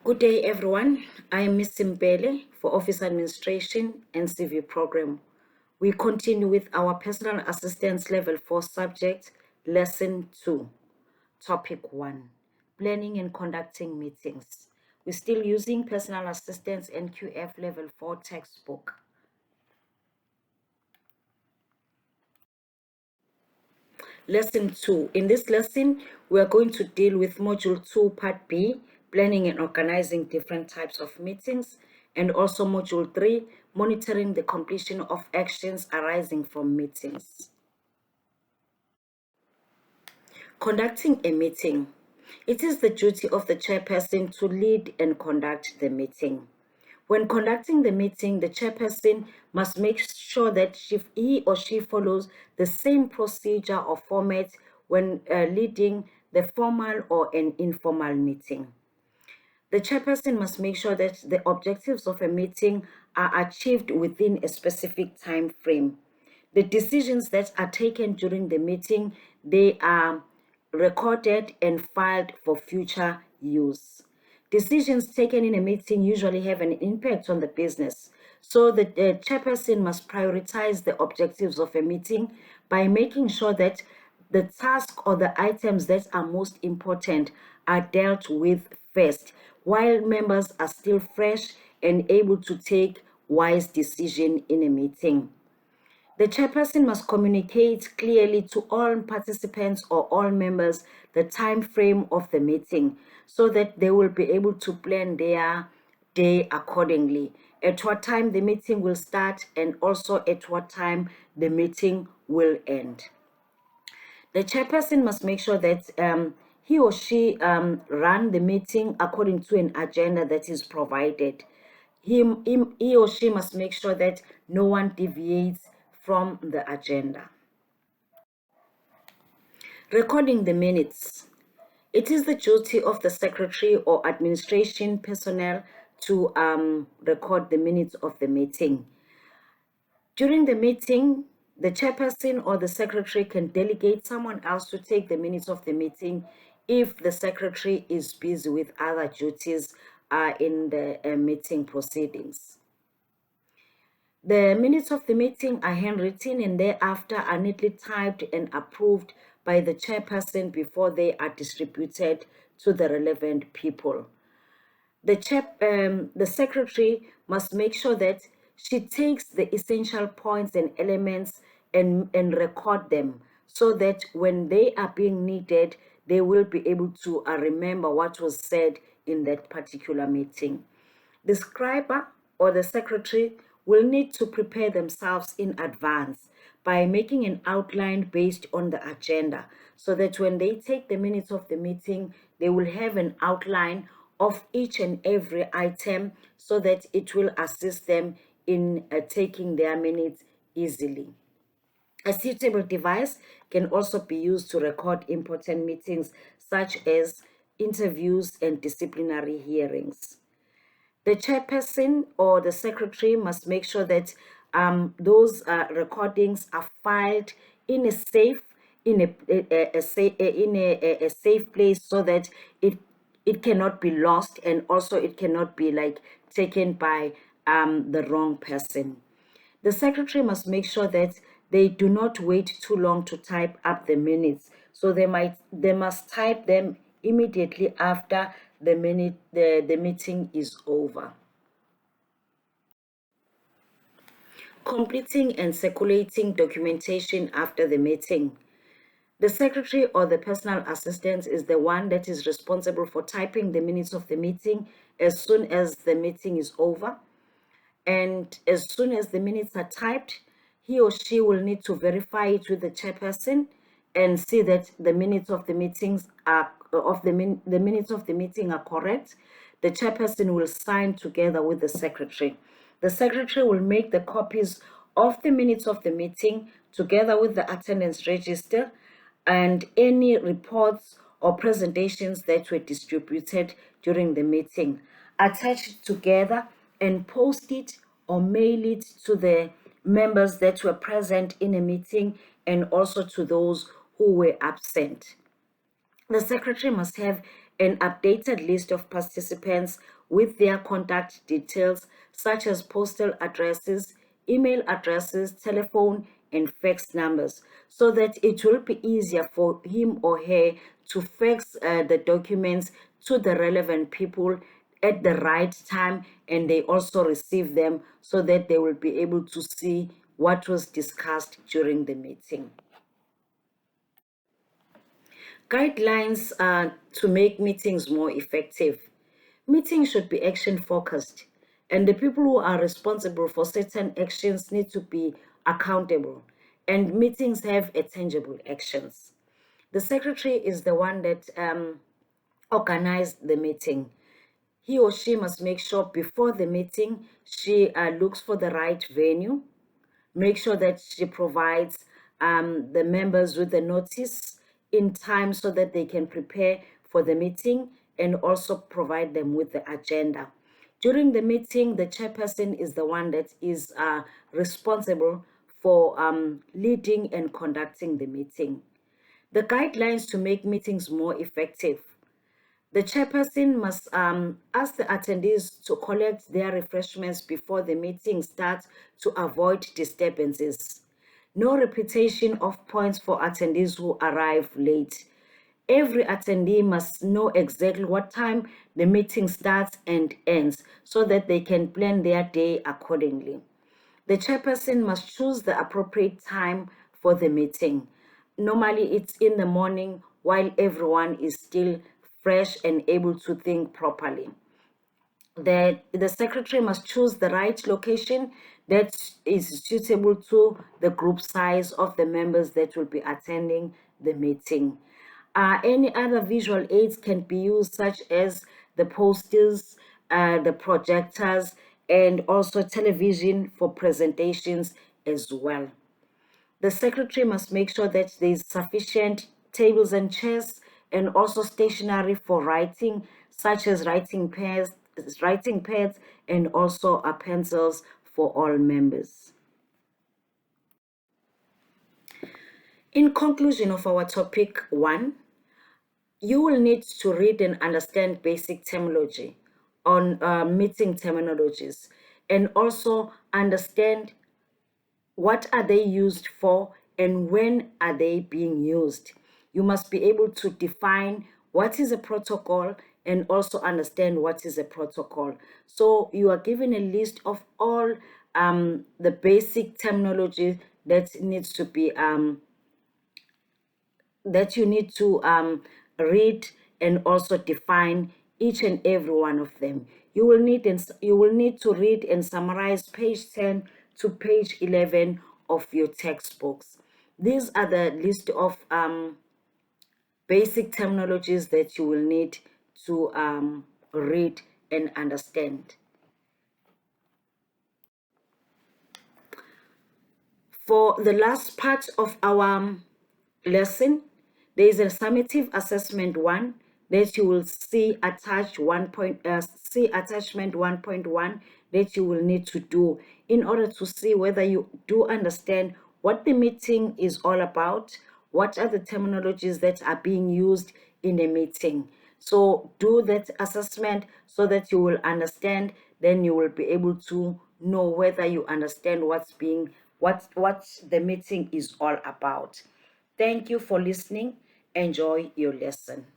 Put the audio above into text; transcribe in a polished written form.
Good day, everyone. I am Ms. Mbele for Office Administration and CV Program. We continue with our Personal Assistance Level 4 subject, Lesson 2, Topic 1, Planning and Conducting Meetings. We're still using Personal Assistance NQF Level 4 textbook. Lesson 2. In this lesson, we are going to deal with Module 2, Part B, Planning and Organizing Different Types of Meetings, and also Module 3, Monitoring the Completion of Actions Arising from Meetings. Conducting a meeting. It is the duty of the chairperson to lead and conduct the meeting. When conducting the meeting, the chairperson must make sure that he or she follows the same procedure or format when leading the formal or an informal meeting. The chairperson must make sure that the objectives of a meeting are achieved within a specific time frame. The decisions that are taken during the meeting, they are recorded and filed for future use. Decisions taken in a meeting usually have an impact on the business. So the chairperson must prioritize the objectives of a meeting by making sure that the task or the items that are most important are dealt with first, while members are still fresh and able to take wise decision in a meeting. The chairperson must communicate clearly to all participants or all members the time frame of the meeting so that they will be able to plan their day accordingly. At what time the meeting will start and also at what time the meeting will end. The chairperson must make sure that he or she run the meeting according to an agenda that is provided. He or she must make sure that no one deviates from the agenda. Recording the minutes. It is the duty of the secretary or administration personnel to record the minutes of the meeting. During the meeting, the chairperson or the secretary can delegate someone else to take the minutes of the meeting if the secretary is busy with other duties in the meeting proceedings. The minutes of the meeting are handwritten and thereafter are neatly typed and approved by the chairperson before they are distributed to the relevant people. The secretary must make sure that she takes the essential points and elements and record them so that when they are being needed, they will be able to remember what was said in that particular meeting. The scriber or the secretary will need to prepare themselves in advance by making an outline based on the agenda so that when they take the minutes of the meeting, they will have an outline of each and every item so that it will assist them in taking their minutes easily. A suitable device can also be used to record important meetings such as interviews and disciplinary hearings. The chairperson or the secretary must make sure that those recordings are filed in a safe safe place so that it cannot be lost and also it cannot be like taken by the wrong person. The secretary must make sure that they do not wait too long to type up the minutes. So they must type them immediately after the meeting is over. Completing and circulating documentation after the meeting. The secretary or the personal assistant is the one that is responsible for typing the minutes of the meeting as soon as the meeting is over. And as soon as the minutes are typed, he or she will need to verify it with the chairperson and see that the minutes of the meetings are the minutes of the meeting are correct. The chairperson will sign together with the secretary. The secretary will make the copies of the minutes of the meeting together with the attendance register and any reports or presentations that were distributed during the meeting. Attach it together and post it or mail it to the members that were present in a meeting and also to those who were absent. The secretary must have an updated list of participants with their contact details such as postal addresses, email addresses, telephone, and fax numbers, so that it will be easier for him or her to fax the documents to the relevant people at the right time, and they also receive them so that they will be able to see what was discussed during the meeting. Guidelines to make meetings more effective. Meetings should be action focused, and the people who are responsible for certain actions need to be accountable, and meetings have a tangible actions. The secretary is the one that organized the meeting. He or she must make sure before the meeting she looks for the right venue, make sure that she provides the members with the notice in time so that they can prepare for the meeting, and also provide them with the agenda. During the meeting, the chairperson is the one that is responsible for leading and conducting the meeting. The guidelines to make meetings more effective. The chairperson must ask the attendees to collect their refreshments before the meeting starts to avoid disturbances. No repetition of points for attendees who arrive late. Every attendee must know exactly what time the meeting starts and ends so that they can plan their day accordingly. The chairperson must choose the appropriate time for the meeting. Normally, it's in the morning while everyone is still fresh and able to think properly. The secretary must choose the right location that is suitable to the group size of the members that will be attending the meeting. Any other visual aids can be used, such as the posters, the projectors, and also television for presentations as well. The secretary must make sure that there is sufficient tables and chairs, and also stationery for writing, such as writing pads, and also pencils for all members. In conclusion of our topic 1, you will need to read and understand basic terminology on meeting terminologies, and also understand what are they used for and when are they being used. You must be able to define what is a protocol and also understand what is a protocol. So you are given a list of all the basic terminology that needs to be that you need to read and also define each and every one of them. You will need to read and summarize page 10 to page 11 of your textbooks. These are the list of basic terminologies that you will need to read and understand. For the last part of our lesson, there is a summative assessment 1 that you will see attached see attachment 1.1 that you will need to do in order to see whether you do understand what the meeting is all about, what are the terminologies that are being used in a meeting. So do that assessment so that you will understand, then you will be able to know whether you understand what the meeting is all about. Thank you for listening. Enjoy your lesson.